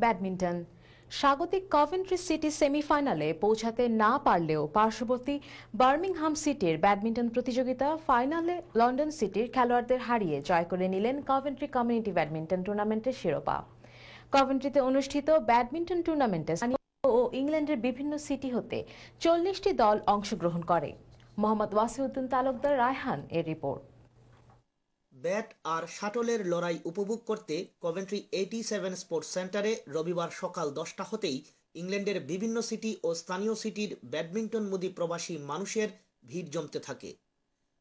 Badminton স্বাগতিক Coventry city সেমিফাইনালে পৌঁছাতে না পারলেও পার্শ্ববর্তী বার্মিংহাম সিটির ব্যাডমিন্টন প্রতিযোগিতা ফাইনালে লন্ডন সিটির খেলোয়াড়দের হারিয়ে জয় করে নিলেন কভেন্ট্রি কমিউনিটি ব্যাডমিন্টন টুর্নামেন্টের শিরোপা। কভেন্ট্রিতে অনুষ্ঠিত ব্যাডমিন্টন টুর্নামেন্টে স্থানীয় ও ইংল্যান্ডের বিভিন্ন সিটি হতে 40টি দল অংশগ্রহণ করে। মোহাম্মদ ওয়াসিউদ্দিন তালুকদার, রায়হান এর রিপোর্ট। ব্যাট আর শাটলের লড়াই উপভোগ করতে কভেন্ট্রি 87 স্পোর্টস সেন্টারে রবিবার সকাল 10টা হতেই ইংল্যান্ডের বিভিন্ন সিটি ও স্থানীয় সিটির ব্যাডমিন্টনমুদী প্রবাসী মানুষের ভিড় জমতে থাকে।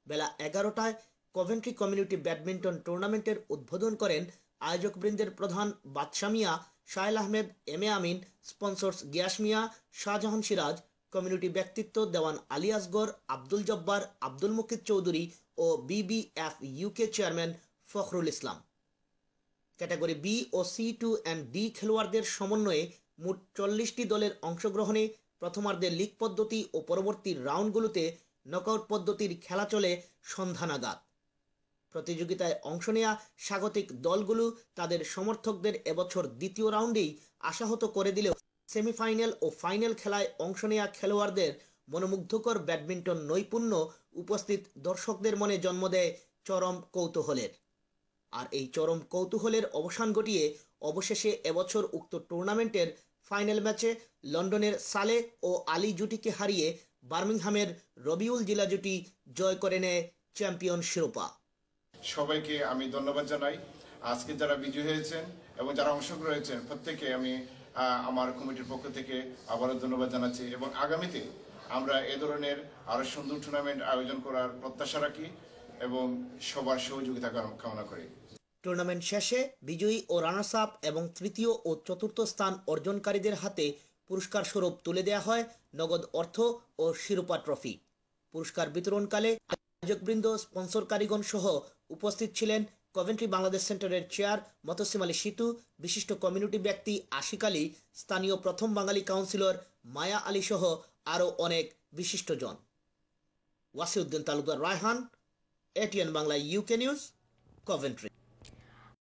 বেলা 11টায় কভেন্ট্রি কমিউনিটি ব্যাডমিন্টন টুর্নামেন্টের উদ্বোধন করেন আয়োজকবৃন্দের প্রধান Badsha Mia, Shahel Ahmed, M A Amin, sponsors Gias Mia, Shahjahan Siraj, community ব্যক্তিত্ব দেওয়ান আলী আসগর, আব্দুল জব্বার, আব্দুল মুকিত চৌধুরী ও BBF UK chairman Fakhrul Islam. Category B ও C2 অ্যান্ড ডি খেলোয়াড়দের সমন্বয়ে মোট 40টি দলের অংশগ্রহণে প্রথমার্ধে লিগ পদ্ধতি ও পরবর্তী রাউন্ডগুলোতে নকআউট পদ্ধতির খেলা চলে সন্ধ্যা নাগাদ। প্রতিযোগিতায় অংশ নেয়া স্বাগতিক দলগুলো তাদের সমর্থকদের এবছর দ্বিতীয় রাউন্ডেই আশাহত করে দিলেও সেমিফাইনাল ও ফাইনাল খেলায় অংশ নেয়া খেলোয়াড়দের মনোমুগ্ধকর ব্যাডমিন্টন নৈপুণ্য উপস্থিত দর্শকদের মনে জন্ম দেয় চরম কৌতূহলের। আর এই চরম কৌতূহলের অবসান ঘটিয়ে অবশেষে এবছর উক্ত টুর্নামেন্টের ফাইনাল ম্যাচে লন্ডনের সালে ও আলী জুটিকে হারিয়ে বার্মিংহামের রবিউল জিলা জুটি জয় করে নেয় চ্যাম্পিয়ন শিরোপা। সবাইকে আমি ধন্যবাদ জানাই। আজকে যারা বিজয়ী হয়েছেন এবং যারা অংশগ্রহণ হয়েছেন প্রত্যেককে আমি আমার কমিটির পক্ষ থেকে আবারও ধন্যবাদ জানাচ্ছি এবং আগামীতে আমরা এ ধরনের আরো সুন্দর টুর্নামেন্ট আয়োজন করার প্রত্যাশা রাখি এবং সবার সহযোগিতা কামনা করি। টুর্নামেন্ট শেষে বিজয়ী ও রানার্স আপ এবং তৃতীয় ও চতুর্থ স্থান অর্জনকারীদের হাতে পুরস্কার স্বরূপ তুলে দেওয়া হয় নগদ অর্থ ও শিরোপা ট্রফি। পুরস্কার বিতরণকালে আয়োজকবৃন্দ, স্পন্সরকারীগণ সহ উপস্থিত ছিলেন কভেন্ট্রি বাংলাদেশ সেন্টারের চেয়ার মতসিম আলী সিতু, বিশিষ্ট কমিউনিটি ব্যক্তি আশিক আলী, স্থানীয় প্রথম বাঙালি কাউন্সিলর মায়া আলী সহ আরও অনেক বিশিষ্টজন। Wasiuddin Talukdar, Raihan, ATN Bangla UK news, Coventry.